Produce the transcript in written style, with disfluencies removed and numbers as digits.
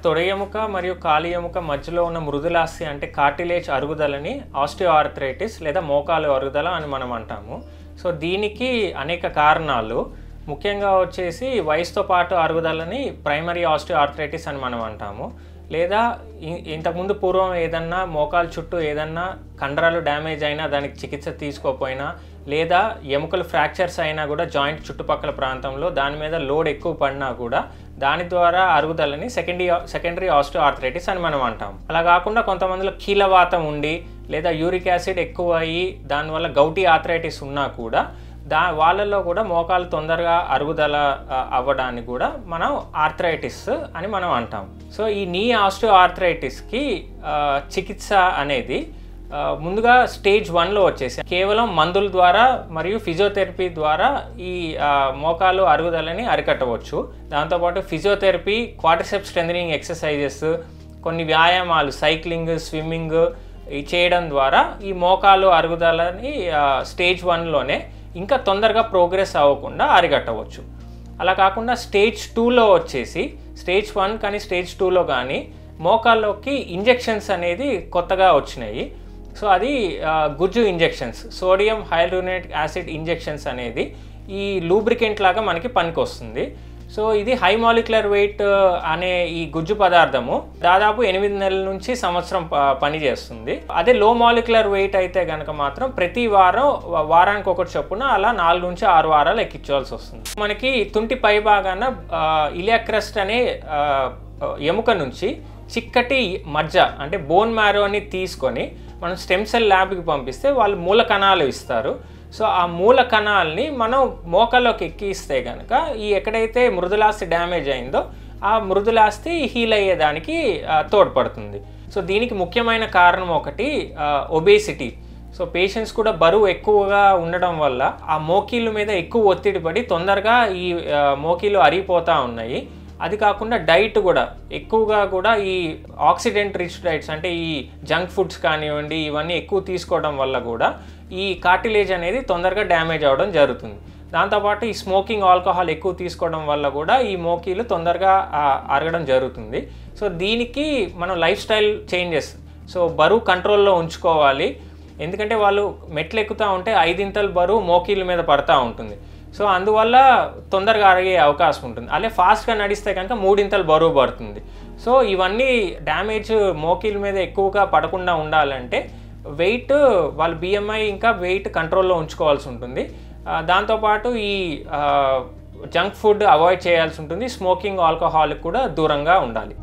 తొడ ఎముక మరియు కాలి ఎముక మధ్యలో ఉన్న మృదులాస్థి అంటే కార్టిలేజ్ అరుగుదలని ఆస్టియోఆర్థరైటిస్ లేదా మోకాలు అరుగుదల అని మనం అంటాము. సో దీనికి అనేక కారణాలు, ముఖ్యంగా వచ్చేసి వయసుతో పాటు అరుగుదలని ప్రైమరీ ఆస్టియోఆర్థరైటిస్ అని మనం అంటాము. లేదా ఇంతకుముందు పూర్వం ఏదన్నా మోకాలు చుట్టూ ఏదన్నా కండరాలు డ్యామేజ్ అయినా దానికి చికిత్స తీసుకోకపోయినా, లేదా ఎముకలు ఫ్రాక్చర్స్ అయినా కూడా జాయింట్ చుట్టుపక్కల ప్రాంతంలో దాని మీద లోడ్ ఎక్కువ పడినా కూడా దాని ద్వారా అరుగుదలని సెకండరీ ఆస్టియోఆర్థరైటిస్ అని మనం అంటాం. అలా కాకుండా కొంతమందిలో కీలవాతం ఉండి లేదా యూరిక్ యాసిడ్ ఎక్కువ అయ్యి దానివల్ల గౌటీ ఆర్థరైటిస్ ఉన్నా కూడా వాళ్ళల్లో కూడా మోకాలు తొందరగా అరుగుదల అవ్వడానికి కూడా మనం ఆర్థరైటిస్ అని మనం అంటాం. సో ఈ నీ ఆస్టియోఆర్థరైటిస్కి చికిత్స అనేది ముందుగా స్టేజ్ 1లో వచ్చేసి కేవలం మందుల ద్వారా మరియు ఫిజియోథెరపీ ద్వారా ఈ మోకాలు అరుగుదలని అరికట్టవచ్చు. దాంతోపాటు ఫిజియోథెరపీ, క్వాడ్రిసెప్స్ స్ట్రెంథనింగ్ ఎక్సర్సైజెస్, కొన్ని వ్యాయామాలు, సైక్లింగ్, స్విమ్మింగ్ చేయడం ద్వారా ఈ మోకాలు అరుగుదలని స్టేజ్ 1లోనే ఇంకా తొందరగా ప్రోగ్రెస్ అవ్వకుండా అరికట్టవచ్చు. అలా కాకుండా స్టేజ్ 2లో వచ్చేసి స్టేజ్ 1 కానీ స్టేజ్ 2లో కానీ మోకాల్లోకి ఇంజెక్షన్స్ అనేది కొత్తగా వచ్చినాయి. సో అది గుజ్జు ఇంజెక్షన్స్, సోడియం హైల్యూరోనిక్ యాసిడ్ ఇంజెక్షన్స్ అనేది ఈ లూబ్రికెంట్ లాగా మనకి పనికొస్తుంది. సో ఇది హై మాలిక్యులర్ వెయిట్ అనే ఈ గుజ్జు పదార్థము దాదాపు 8 నెలల నుంచి సంవత్సరం పనిచేస్తుంది. అదే లో మాలిక్యులర్ వెయిట్ అయితే కనుక మాత్రం ప్రతి వారానికి ఒకటి చొప్పున అలా 4 నుంచి 6 వారాలు ఎక్కించాల్సి వస్తుంది. మనకి తుంటి పై భాగాన ఇలియాక్ క్రస్ట్ అనే ఎముక నుంచి చిక్కటి మజ్జ అంటే బోన్ మ్యారోని తీసుకొని మనం స్టెమ్ సెల్ ల్యాబ్కి పంపిస్తే వాళ్ళు మూల కణాలు ఇస్తారు. సో ఆ మూల కణాలని మనం మోకాల్లోకి ఎక్కిస్తే కనుక ఈ ఎక్కడైతే మృదులాస్థి డ్యామేజ్ అయిందో ఆ మృదులాస్థి హీల్ అయ్యేదానికి తోడ్పడుతుంది. సో దీనికి ముఖ్యమైన కారణం ఒకటి ఒబేసిటీ. సో పేషెంట్స్ కూడా బరువు ఎక్కువగా ఉండడం వల్ల ఆ మోకీళ్ళ మీద ఎక్కువ ఒత్తిడి పడి తొందరగా ఈ మోకీలు అరిగిపోతూ ఉన్నాయి. అది కాకుండా డైట్ కూడా ఎక్కువగా కూడా ఈ ఆక్సిడెంట్ రిచ్ డైట్స్ అంటే ఈ జంక్ ఫుడ్స్ కానివ్వండి ఇవన్నీ ఎక్కువ తీసుకోవడం వల్ల కూడా ఈ కార్టిలేజ్ అనేది తొందరగా డ్యామేజ్ అవ్వడం జరుగుతుంది. దాంతోపాటు ఈ స్మోకింగ్, ఆల్కహాల్ ఎక్కువ తీసుకోవడం వల్ల కూడా ఈ మోకీలు తొందరగా అరగడం జరుగుతుంది. సో దీనికి మనం లైఫ్ స్టైల్ చేంజెస్, సో బరువు కంట్రోల్లో ఉంచుకోవాలి. ఎందుకంటే వాళ్ళు మెట్లు ఎక్కుతూ ఉంటే 5 ఇంతల బరువు మోకీల మీద పడతా ఉంటుంది. సో అందువల్ల తొందరగా అరిగే అవకాశం ఉంటుంది. అలాగే ఫాస్ట్గా నడిస్తే కనుక 3 ఇంతల బరువు పడుతుంది. సో ఇవన్నీ డ్యామేజ్ మోకీల మీద ఎక్కువగా పడకుండా ఉండాలంటే వెయిట్, వాళ్ళ బిఎంఐ ఇంకా వెయిట్ కంట్రోల్లో ఉంచుకోవాల్సి ఉంటుంది. దాంతోపాటు ఈ జంక్ ఫుడ్ అవాయిడ్ చేయాల్సి ఉంటుంది. స్మోకింగ్, ఆల్కహాల్కి కూడా దూరంగా ఉండాలి.